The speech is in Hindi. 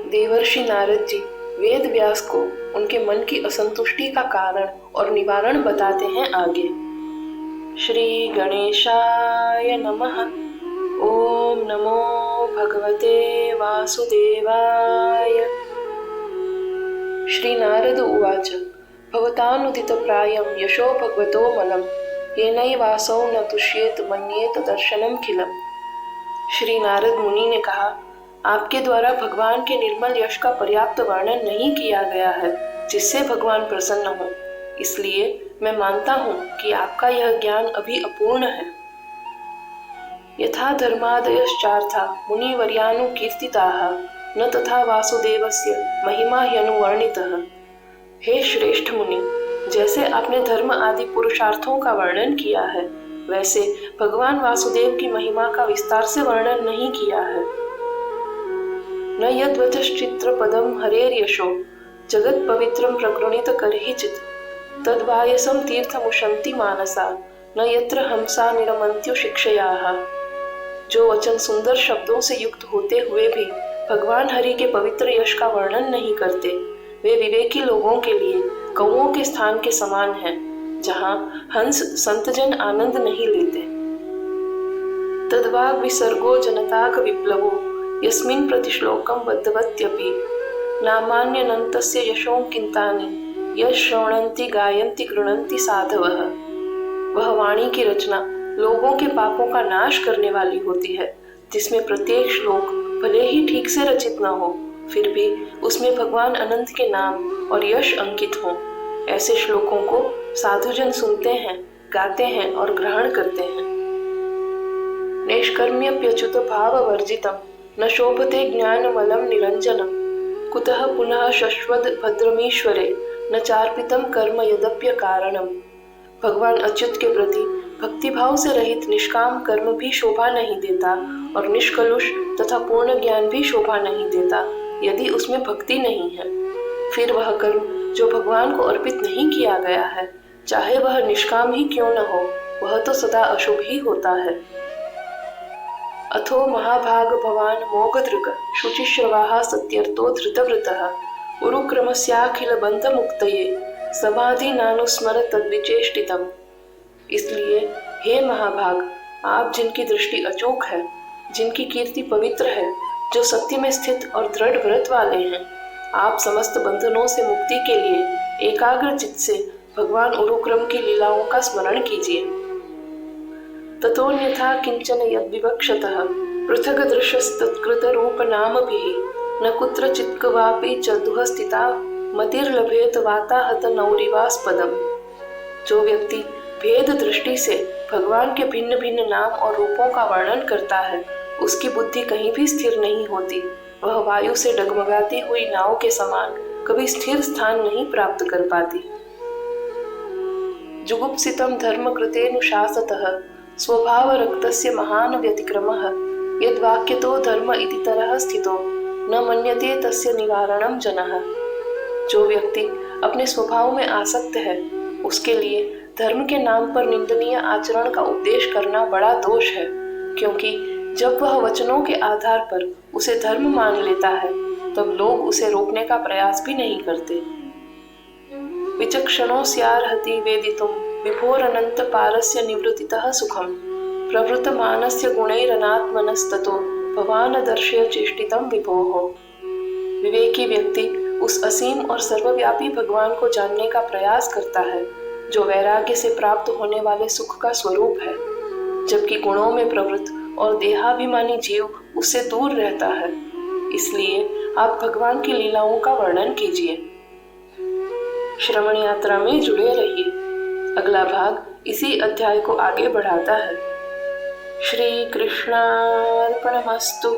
देवर्षि नारद जी वेद व्यास को उनके मन की असंतुष्टि का कारण और निवारण बताते हैं आगे। श्री गणेशाय नमः। ओम नमो भगवते वासुदेवाय। श्री नारद उवाच भवतानुदितप्रायं यशो भगवतो मलं येनैवासौ न तुष्येत मन्येत दर्शनमखिलम्। श्री नारद मुनि ने कहा, आपके द्वारा भगवान के निर्मल यश का पर्याप्त वर्णन नहीं किया गया है जिससे भगवान प्रसन्न हो, इसलिए मैं मानता हूँ कि आपका यह ज्ञान अभी अपूर्ण है। यथा धर्मादयश्चार्था मुनिवर्यानुकीर्तिताः न तथा वासुदेवस्य महिमा ह्यनुवर्णितः। हे श्रेष्ठ मुनि, जैसे आपने धर्म आदि पुरुषार्थों का वर्णन किया है, वैसे भगवान वासुदेव की महिमा का विस्तार से वर्णन नहीं किया है। न यद्वचश्चित्र पदम हरेर्यशो जगत पवित्रम प्रगृणीत करहिचित् तद्वायसम तीर्थमुशन्ति मानसा न यत्र हंसा निरमन्त्यो शिक्षयाः। जो वचन सुंदर शब्दों से युक्त होते हुए भी भगवान हरि के पवित्र यश का वर्णन नहीं करते, वे विवेकी लोगों के लिए कौओं के स्थान के समान हैं, जहाँ हंस संतजन आनंद नहीं लेते। तद्वाग विसर्गो जनताक विप्लवो यस्मिन् प्रतिश्लोकं बद्धवत्यपि नामान्यनन्तस्य यशों किंतानि यश श्रवणन्ति गायन्ति गृणन्ति साधवः। वह वाणी की रचना लोगों के पापों का नाश करने वाली होती है, जिसमें प्रत्येक श्लोक भले ही ठीक से रचित न हो, फिर भी उसमें भगवान अनंत के नाम और यश अंकित हों। ऐसे श्लोकों को साधुजन सुनते हैं, गाते हैं और ग्रहण करते हैं। नैष्कर्म्यप्यच्युत भाववर्जितं न शोभते ज्ञानमलं निरंजनम् कुतः पुनः शश्वत भद्रमीश्वरे न चार्पितं कर्म यदप्य कारणम्। भगवान अच्युत के प्रति भक्तिभाव से रहित निष्काम कर्म भी शोभा नहीं देता और निष्कलुष तथा पूर्ण ज्ञान भी शोभा नहीं देता यदि उसमें भक्ति नहीं है। फिर वह कर्म जो भगवान को अर्पित नहीं किया गया है, चाहे वह निष्काम ही क्यों न हो, वह तो सदा अशुभ ही होता है। अथो महाभाग भवान मोगधृग शुचिश्रवाः सत्यर्थो धृतव्रतः उरुक्रमस्याखिल बंध मुक्तये समाधि नानुस्मर तद्विचेष्टितम्। इसलिए हे महाभाग, आप जिनकी दृष्टि अचूक है, जिनकी कीर्ति पवित्र है, जो सत्य में स्थित और दृढ़ व्रत वाले हैं, आप समस्त बंधनों से मुक्ति के लिए एकाग्र चित्त से भगवान उरुक्रम की लीलाओं का स्मरण कीजिए। ततोन्यथा किंचन यद् विवक्षतः पृथग दृश्यस्तत्कृत रूप नामभिः न कुत्रचित् क्वापि च दुःस्थिता मतिर्लभेत वाताहत नौरिवास्पदम्। जो व्यक्ति भेद दृष्टि से भगवान के भिन्न भिन्न नाम और रूपों का वर्णन करता है, उसकी बुद्धि कहीं भी स्थिर नहीं होती। वह वायु से डगमगाती हुई नाव के समान कभी स्थिर स्थान नहीं प्राप्त कर पाती। जुगुप्सितं धर्म कृतेनुशासतः स्वभाव रक्तस्य महान व्यतिक्रमः यद्वाक्यतो धर्म इति तरह स्थितो न मन्यते तस्य निवारणं जनः। जो व्यक्ति अपने स्वभाव में आसक्त है, उसके लिए धर्म के नाम पर निंदनीय आचरण का उपदेश करना बड़ा दोष है, क्योंकि जब वह वचनों के आधार पर उसे धर्म मान लेता है, तब लोग उसे रोकने का प्रयास भी नहीं करते। विचक्षणोऽस्यार्हति वेदितुं विभोरनंत पारस्य निवृत्तितः सुखम प्रवृतमानस्य गुणैरनात्मनस्ततो भवान दर्शय चेष्टितं विभोः। विवेकी व्यक्ति उस असीम और सर्वव्यापी भगवान को जानने का प्रयास करता है, जो वैराग्य से प्राप्त होने वाले सुख का स्वरूप है, जबकि गुणों में प्रवृत्त और देहाभिमानी जीव उससे दूर रहता है। इसलिए आप भगवान की लीलाओं का वर्णन कीजिए। श्रवण यात्रा में जुड़े रहिए। अगला भाग इसी अध्याय को आगे बढ़ाता है। श्री कृष्णार्पणमस्तु।